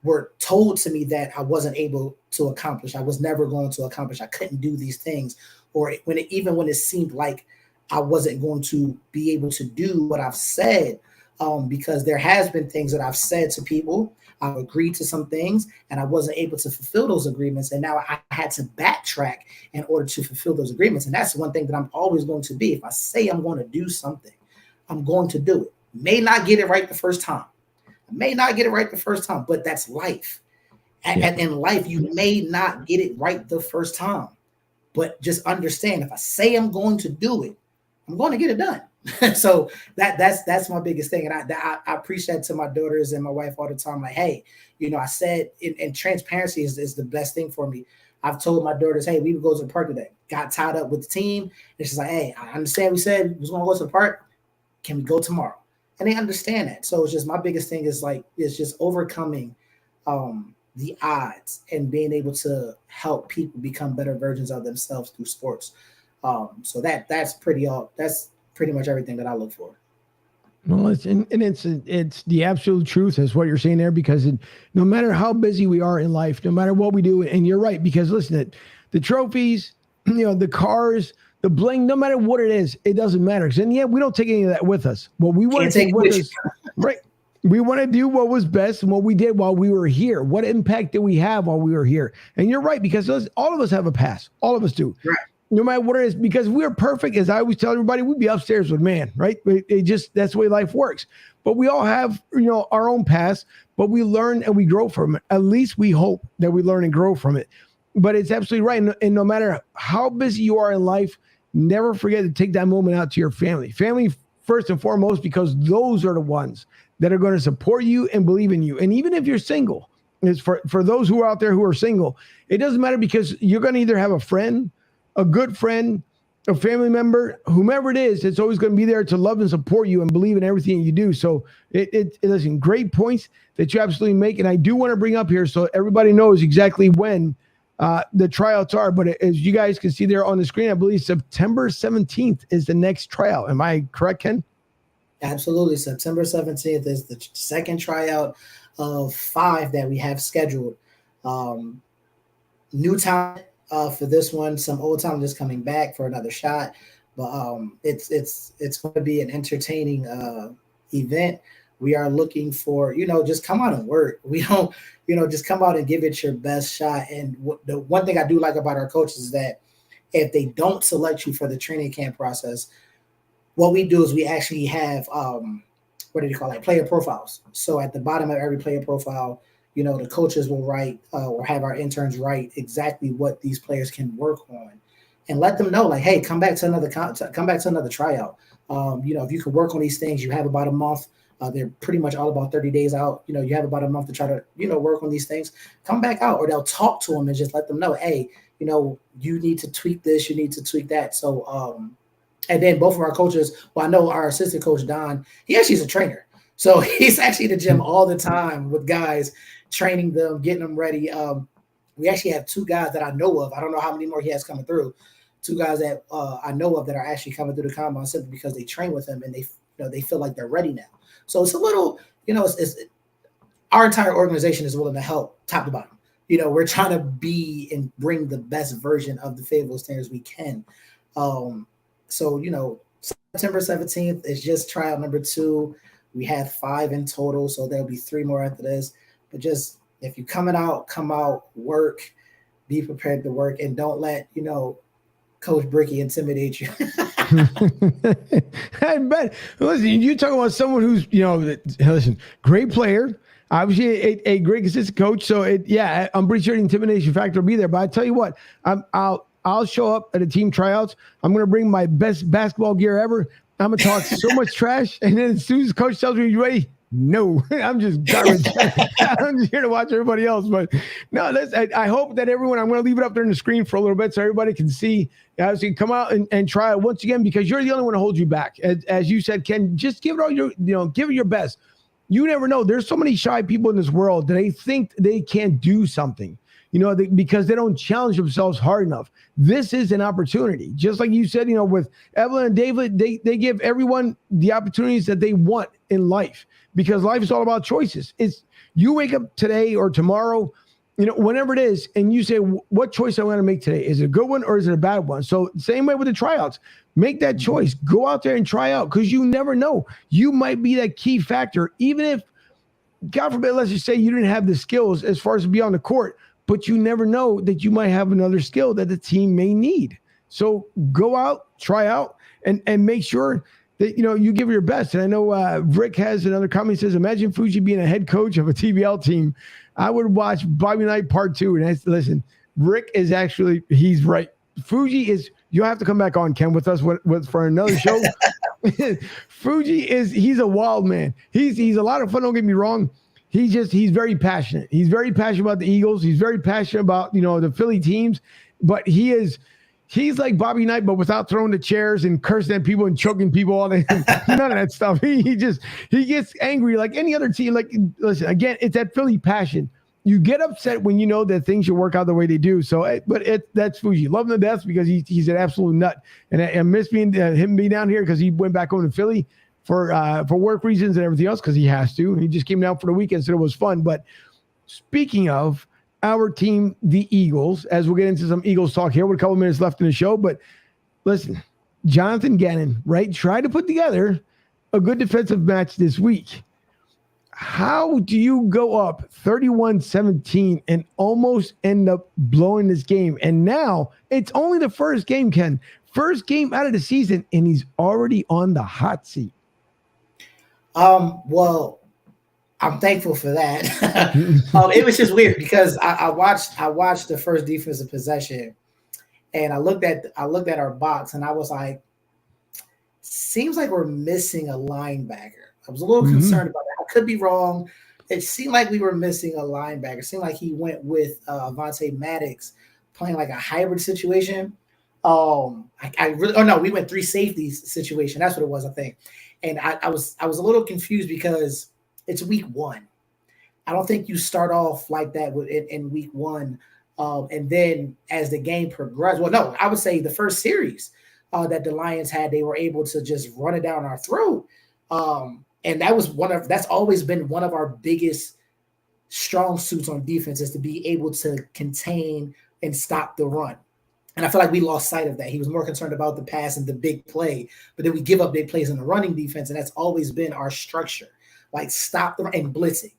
were told to me that I wasn't able to accomplish. I was never going to accomplish. I couldn't do these things. Or even when it seemed like I wasn't going to be able to do what I've said, because there has been things that I've said to people. I've agreed to some things and I wasn't able to fulfill those agreements. And now I had to backtrack in order to fulfill those agreements. And that's one thing that I'm always going to be. If I say I'm going to do something, I'm going to do it. May not get it right the first time. But that's life. And in life, you may not get it right the first time. But just understand, if I say I'm going to do it, I'm going to get it done. So that's my biggest thing. And I appreciate to my daughters and my wife all the time. Like, hey, I said, and transparency is the best thing for me. I've told my daughters, hey, we would go to the park today. Got tied up with the team. And she's like, hey, I understand we said we was going to go to the park. Can we go tomorrow? And they understand that. So it's just, my biggest thing is just overcoming the odds and being able to help people become better versions of themselves through sports. So that's pretty much everything that I look for. Well, it's the absolute truth is what you're saying there, because no matter how busy we are in life, no matter what we do, and you're right, because listen, the trophies, the cars, the bling, no matter what it is, it doesn't matter. Because in the end, we don't take any of that with us. What we want to take with us, right? We want to do what was best and what we did while we were here. What impact did we have while we were here? And you're right, because all of us have a past. All of us do. Right. No matter what it is, because we're perfect. As I always tell everybody, we'd be upstairs with man, right? That's the way life works. But we all have, our own past, but we learn and we grow from it. At least we hope that we learn and grow from it. But it's absolutely right. And no matter how busy you are in life, never forget to take that moment out to your family. Family first and foremost, because those are the ones that are going to support you and believe in you. And even if you're single, it's for those who are out there who are single, it doesn't matter, because you're going to either have a friend, a good friend, a family member, whomever it is, it's always going to be there to love and support you and believe in everything you do. So listen, great points that you absolutely make. And I do want to bring up here so everybody knows exactly when the tryouts are. But as you guys can see there on the screen, I believe September 17th is the next tryout. Am I correct, Ken? Absolutely. September 17th is the second tryout of 5 that we have scheduled. New talent for this one, some old talent just coming back for another shot. But it's going to be an entertaining event. We are looking for, just come out and work. We don't, just come out and give it your best shot. And the one thing I do like about our coaches is that if they don't select you for the training camp process, what we do is we actually have, player profiles. So at the bottom of every player profile, the coaches will write or have our interns write exactly what these players can work on, and let them know, like, hey, come back to another tryout. If you can work on these things, you have about a month. They're pretty much all about 30 days out. You have about a month to try to, work on these things. Come back out, or they'll talk to them and just let them know, hey, you need to tweak this, you need to tweak that. So, and then both of our coaches, well, I know our assistant coach, Don, he actually is a trainer. So he's actually in the gym all the time with guys, training them, getting them ready. We actually have 2 guys that I know of. I don't know how many more he has coming through. 2 guys that I know of that are actually coming through the combine simply because they train with him and they feel like they're ready now. So it's a little, our entire organization is willing to help top to bottom. We're trying to be and bring the best version of the Fayetteville Stingers we can. So, September 17th is just tryout number 2. We had 5 in total, so there'll be 3 more after this. But just, if you're coming out, come out, work, be prepared to work, and don't let, Coach Bricky intimidate you. I bet. Listen, you talk about someone who's, listen, great player, obviously a great consistent coach. So I'm pretty sure the intimidation factor will be there. But I tell you what, I'll show up at a team tryouts. I'm going to bring my best basketball gear ever. I'm going to talk so much trash, and then as soon as coach tells me, you ready? No, I'm just garbage. I'm just here to watch everybody else. But no, I hope that everyone, I'm going to leave it up there on the screen for a little bit so everybody can see. So you come out and try it once again, because you're the only one to hold you back. As you said, Ken, just give it all give it your best. You never know. There's so many shy people in this world that they think they can't do something, because they don't challenge themselves hard enough. This is an opportunity. Just like you said, with Evelyn and David, they give everyone the opportunities that they want in life, because life is all about choices. It's you wake up today or tomorrow, whenever it is, and you say, what choice I want to make today? Is it a good one or is it a bad one? So same way with the tryouts. Make that choice. Go out there and try out, because you never know. You might be that key factor, even if, God forbid, let's just say you didn't have the skills as far as to be on the court, but you never know that you might have another skill that the team may need. So go out, try out, and make sure that, you give your best. And I know Rick has another comment. He says, imagine Fuji being a head coach of a TBL team. I would watch Bobby Knight Part 2. And listen, Rick is he's right. Fuji is, you'll have to come back on, Ken, with us for another show. Fuji he's a wild man. He's a lot of fun, don't get me wrong. He's very passionate. He's very passionate about the Eagles. He's very passionate about, the Philly teams, but he's like Bobby Knight, but without throwing the chairs and cursing at people and choking people all day. None of that stuff. He gets angry like any other team. Like, listen, again, it's that Philly passion. You get upset when you know that things should work out the way they do. So, that's Fuji. Love him to death, because he's an absolute nut. And I miss him being down here, because he went back home to Philly for work reasons and everything else, because he has to. He just came down for the weekend, so it was fun. But speaking of our team, the Eagles, as we'll get into some Eagles talk here with a couple of minutes left in the show. But listen, Jonathan Gannon, right, tried to put together a good defensive match this week. How do you go up 31-17 and almost end up blowing this game? And now it's only the first game, Ken. First game out of the season, and he's already on the hot seat. Well, I'm thankful for that. It was just weird, because I watched the first defensive possession, and I looked at our box, and I was like, seems like we're missing a linebacker. I was a little concerned about that. I could be wrong. It seemed like we were missing a linebacker. It seemed like he went with Vontae Maddox, playing like a hybrid situation. We went 3 safeties situation. That's what it was, I think. And I was a little confused, because it's week 1. I don't think you start off like that in week 1. And then as the game progressed, I would say the first series that the Lions had, they were able to just run it down our throat. And that's always been one of our biggest strong suits on defense, is to be able to contain and stop the run. And I feel like we lost sight of that. He was more concerned about the pass and the big play, but then we give up big plays in the running defense, and that's always been our structure, like stop the run and blitzing.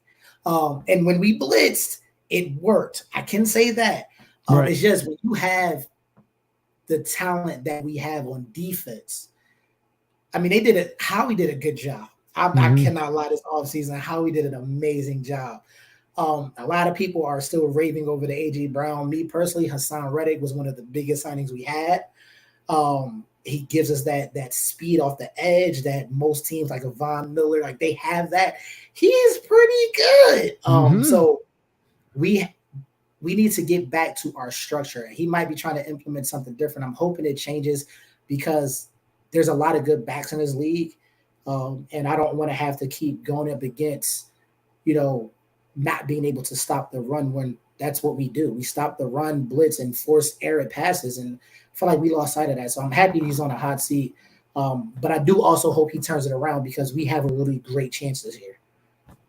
And when we blitzed, it worked. I can say that. Right. It's just when you have the talent that we have on defense, I mean, Howie did a good job. I cannot lie, this offseason, Howie did an amazing job. A lot of people are still raving over the A.J. Brown. Me personally, Hassan Reddick was one of the biggest signings we had. He gives us that speed off the edge that most teams like a Von Miller, like they have that. He is pretty good. So we need to get back to our structure. He might be trying to implement something different. I'm hoping it changes, because there's a lot of good backs in this league. And I don't want to have to keep going up against, not being able to stop the run, when that's what we do. We stop the run, blitz, and force errant passes. And I feel like we lost sight of that. So I'm happy he's on a hot seat. But I do also hope he turns it around, because we have a really great chance this year.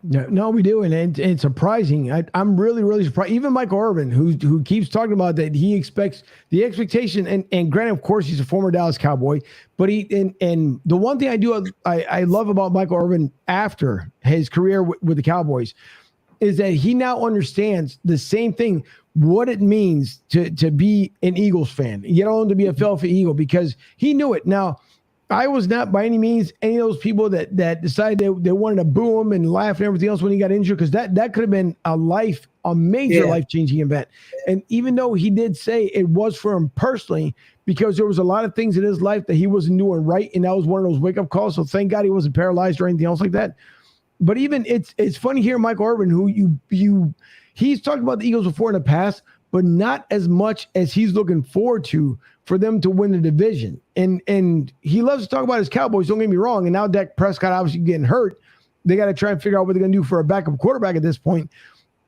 No, we do, and it's surprising. I'm really, really surprised. Even Michael Irvin, who keeps talking about that, he expects the expectation. And granted, of course, he's a former Dallas Cowboy, but and the one thing I love about Michael Irvin after his career with the Cowboys is that he now understands the same thing, what it means to be an Eagles fan, to be a Philadelphia Eagle, because he knew it. Now, I was not by any means any of those people that decided they wanted to boo him and laugh and everything else when he got injured, because that could have been a major life-changing event. And even though he did say it was for him personally, because there was a lot of things in his life that he wasn't doing right, and that was one of those wake-up calls. So thank God he wasn't paralyzed or anything else like that. But even it's funny here, Michael Irvin, who he's talked about the Eagles before in the past, but not as much as he's looking forward to for them to win the division. And he loves to talk about his Cowboys, don't get me wrong. And now Dak Prescott obviously getting hurt. They got to try and figure out what they're going to do for a backup quarterback at this point.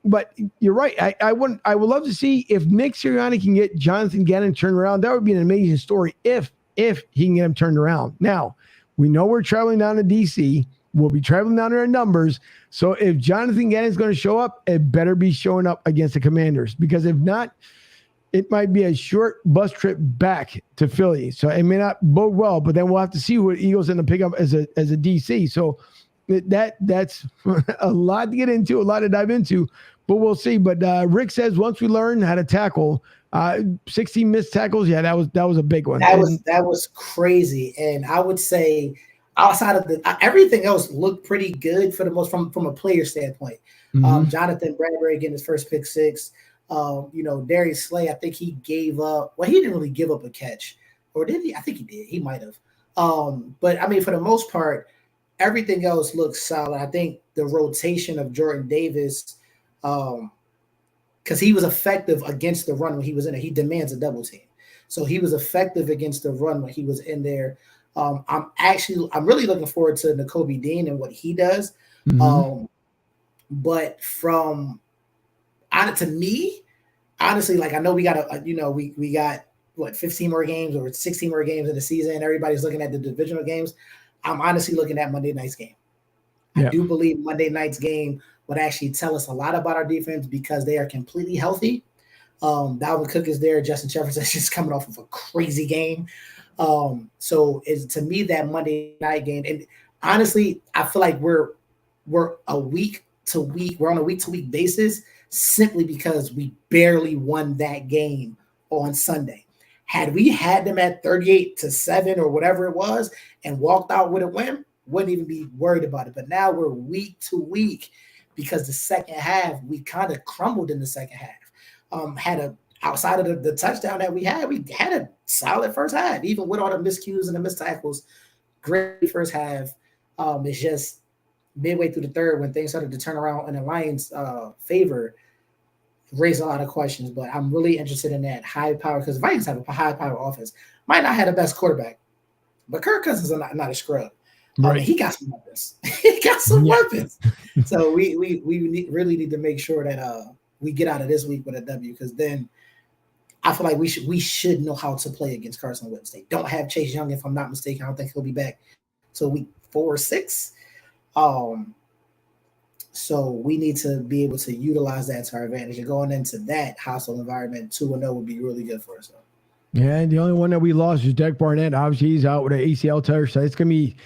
But you're right. I would love to see if Nick Sirianni can get Jonathan Gannon turned around. That would be an amazing story if he can get him turned around. Now, we know we're traveling down to D.C. We'll be traveling down there in numbers. So if Jonathan Gannon is going to show up, it better be showing up against the Commanders, because if not, it might be a short bus trip back to Philly. So it may not bode well, but then we'll have to see what Eagles end up picking up as a DC. So that's a lot to get into, a lot to dive into, but we'll see. But Rick says once we learn how to tackle, 16 missed tackles, that was a big one. That was crazy. And I would say outside of everything else looked pretty good for the most from a player standpoint. Mm-hmm. Jonathan Bradbury getting his first pick six. Darius Slay, I think he gave up. Well, he didn't really give up a catch, or did he? I think he did. He might have. But I mean, for the most part, everything else looks solid. I think the rotation of Jordan Davis, because he was effective against the run when he was in there. He demands a double team, so he was effective against the run when he was in there. I'm really looking forward to Nakobe Dean and what he does. Mm-hmm. But to me, honestly, like I know we got we got 15 more games or 16 more games in the season. Everybody's looking at the divisional games. I'm honestly looking at Monday night's game. Yeah. I do believe Monday night's game would actually tell us a lot about our defense because they are completely healthy. Dalvin Cook is there. Justin Jefferson is just coming off of a crazy game. So it's to me that Monday night game. And honestly, I feel like we're on a week to week basis simply because we barely won that game on Sunday. Had we had them at 38-7 or whatever it was and walked out with a win, wouldn't even be worried about it. But now we're week to week because the second half, we kind of crumbled in the second half. Outside of the touchdown that we had a solid first half, even with all the miscues and the missed tackles. Great first half. It's just midway through the third when things started to turn around in the Lions' favor, raised a lot of questions. But I'm really interested in that high power because Vikings have a high power offense. Might not have the best quarterback, but Kirk Cousins is not a scrub. Right. He got some weapons. Weapons. So we really need to make sure that we get out of this week with a W, because then I feel like we should know how to play against Carson Wentz. They don't have Chase Young, if I'm not mistaken. I don't think he'll be back till week 4 or 6. So we need to be able to utilize that to our advantage. And going into that hostile environment, 2-0 would be really good for us. Yeah, the only one that we lost is Derek Barnett. Obviously, he's out with an ACL tear, so it's gonna be.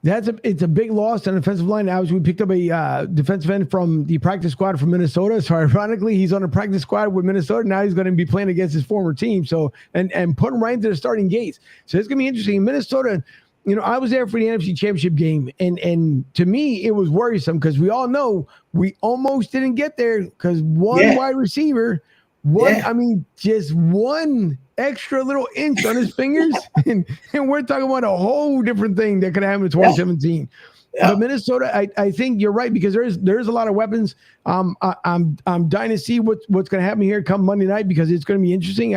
It's a big loss on the defensive line. Obviously, we picked up a defensive end from the practice squad from Minnesota. So ironically, he's on a practice squad with Minnesota. Now he's going to be playing against his former team. So and put him right into the starting gates. So it's going to be interesting. Minnesota, I was there for the NFC Championship game, and to me, it was worrisome because we all know we almost didn't get there because one wide receiver, just one extra little inch on his fingers, and we're talking about a whole different thing that could happen in 2017. Yeah. But Minnesota, I think you're right because there's a lot of weapons. I'm dying to see what's going to happen here come Monday night because it's going to be interesting.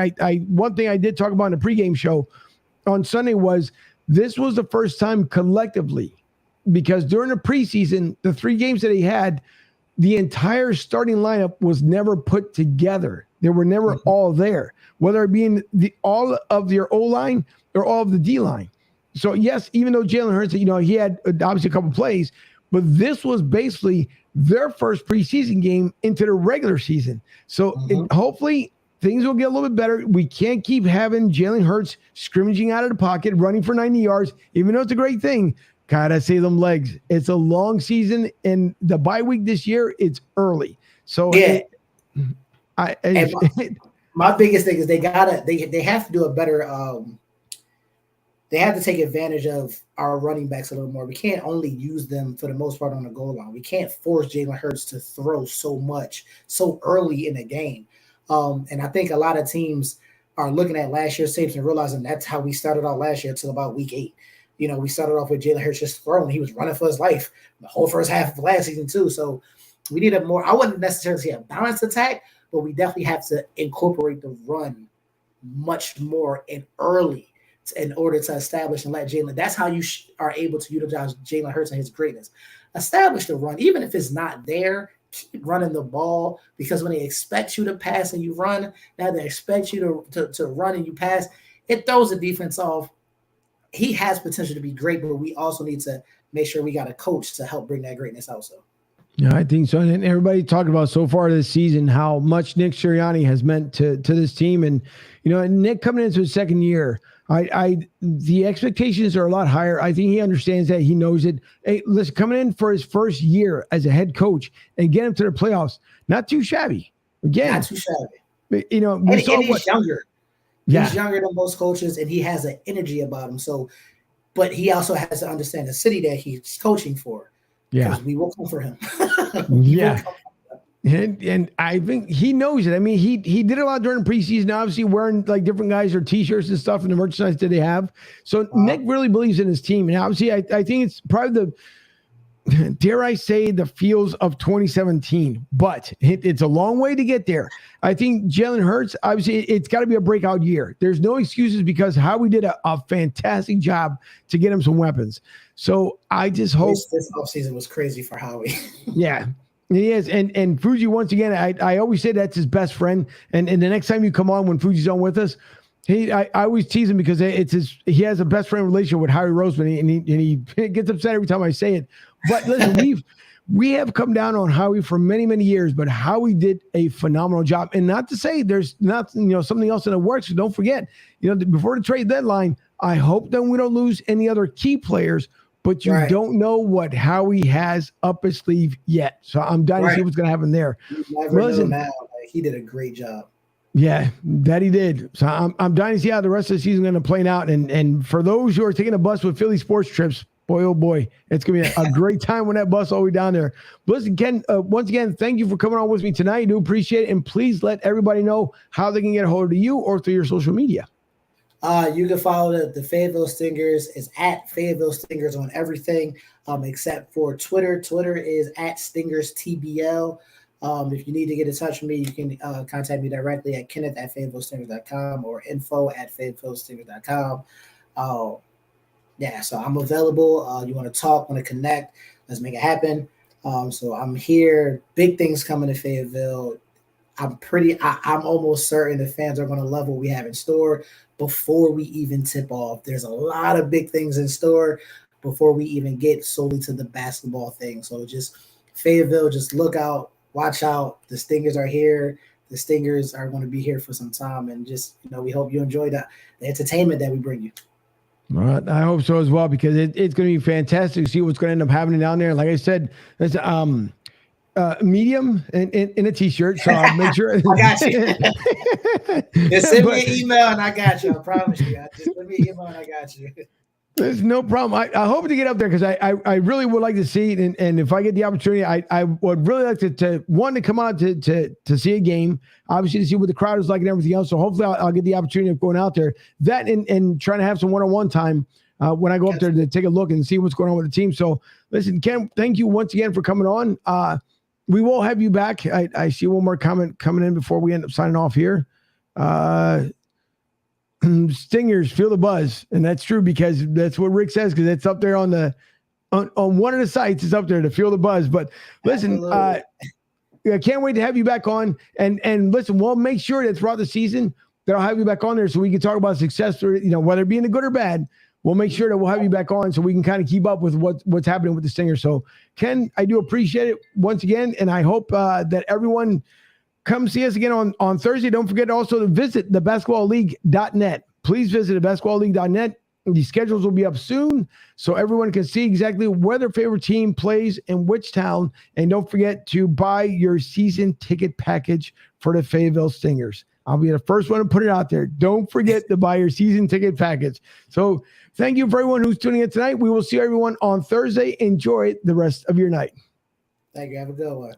One thing I did talk about in the pregame show on Sunday was this was the first time collectively, because during the preseason, the 3 games that he had, the entire starting lineup was never put together. They were never all there, whether it be in all of your O-line or all of the D-line. So, yes, even though Jalen Hurts, he had obviously a couple plays, but this was basically their first preseason game into the regular season. So, hopefully things will get a little bit better. We can't keep having Jalen Hurts scrimmaging out of the pocket, running for 90 yards, even though it's a great thing. Gotta see them legs. It's a long season, and the bye week this year, it's early. So yeah. And my biggest thing is they have to do a better they have to take advantage of our running backs a little more. We can't only use them for the most part on the goal line. We can't force Jalen Hurts to throw so much so early in the game. And I think a lot of teams are looking at last year's tapes and realizing that's how we started out last year until about week 8. We started off with Jalen Hurts just throwing. He was running for his life the whole first half of last season too. So we need I wouldn't necessarily say a balanced attack, but we definitely have to incorporate the run much more and early in order to establish and let Jalen. That's how you are able to utilize Jalen Hurts and his greatness. Establish the run, even if it's not there. Keep running the ball, because when they expect you to pass and you run, now they expect you to run and you pass. It throws the defense off. He has potential to be great, but we also need to make sure we got a coach to help bring that greatness out. So. Yeah, I think so. And everybody talked about so far this season how much Nick Sirianni has meant to this team. And, Nick coming into his second year, the expectations are a lot higher. I think he understands that. He knows it. Hey, listen, coming in for his first year as a head coach and get him to the playoffs, not too shabby. Again, not too shabby. And he's younger. Yeah. He's younger than most coaches, and he has an energy about him. So, but he also has to understand the city that he's coaching for. Yeah, we will come for him. Yeah. And I think he knows it. I mean, he did a lot during preseason, obviously wearing like different guys or T-shirts and stuff and the merchandise that they have. So Nick really believes in his team. And obviously, I think it's probably dare I say, the feels of 2017. But it's a long way to get there. I think Jalen Hurts, obviously, it's got to be a breakout year. There's no excuses because Howie did a fantastic job to get him some weapons. So I just hope this offseason was crazy for Howie. Yeah. He is. And Fuji, once again, I always say that's his best friend. And the next time you come on when Fuji's on with us, I always tease him because he has a best friend relationship with Howie Roseman, and he gets upset every time I say it. But listen, we have come down on Howie for many, many years, but Howie did a phenomenal job. And not to say there's not something else in the works. So don't forget, before the trade deadline, I hope that we don't lose any other key players. But you don't know what Howie has up his sleeve yet. So I'm dying to see what's going to happen there. You never know now. He did a great job. Yeah, that he did. So I'm dying to see how the rest of the season is going to play out. And for those who are taking a bus with Philly sports trips, boy, oh boy, it's going to be a great time when that bus all the way down there. But listen, Ken, once again, thank you for coming on with me tonight. I do appreciate it. And please let everybody know how they can get a hold of you or through your social media. You can follow the Fayetteville Stingers. It's at Fayetteville Stingers on everything except for Twitter. Twitter is at StingersTBL. If you need to get in touch with me, you can contact me directly at Kenneth@FayettevilleStingers.com or info@FayettevilleStingers.com. So I'm available. You want to talk, want to connect, let's make it happen. So I'm here. Big things coming to Fayetteville. I'm almost certain the fans are going to love what we have in store before we even tip off. There's a lot of big things in store before we even get solely to the basketball thing. So just Fayetteville, just look out, watch out. The Stingers are here. The Stingers are going to be here for some time. And just, we hope you enjoy the entertainment that we bring you. All right. I hope so as well, because it's going to be fantastic to see what's going to end up happening down there. Like I said, it's medium in a T-shirt, so I'll make sure. I got you. Just send me an email and I got you. I promise you. Just send me an email and I got you. There's no problem. I hope to get up there because I really would like to see it, and if I get the opportunity, I would really like to come out to see a game, obviously to see what the crowd is like and everything else. So hopefully I'll get the opportunity of going out there, that and trying to have some one-on-one time when I go up there to take a look and see what's going on with the team. So listen, Ken, thank you once again for coming on. We will have you back. I see one more comment coming in before we end up signing off here. Stingers, feel the buzz. And that's true because that's what Rick says, because it's up there on one of the sites. It's up there to feel the buzz. But listen, I can't wait to have you back on. And listen, we'll make sure that throughout the season that I'll have you back on there so we can talk about success, or, whether it be in the good or bad. We'll make sure that we'll have you back on so we can kind of keep up with what's happening with the Stingers. So, Ken, I do appreciate it once again, and I hope that everyone come see us again on Thursday. Don't forget also to visit thebasketballleague.net. Please visit thebasketballleague.net. The schedules will be up soon, so everyone can see exactly where their favorite team plays in which town. And don't forget to buy your season ticket package for the Fayetteville Stingers. I'll be the first one to put it out there. Don't forget to buy your season ticket package. So thank you for everyone who's tuning in tonight. We will see everyone on Thursday. Enjoy the rest of your night. Thank you. Have a good one.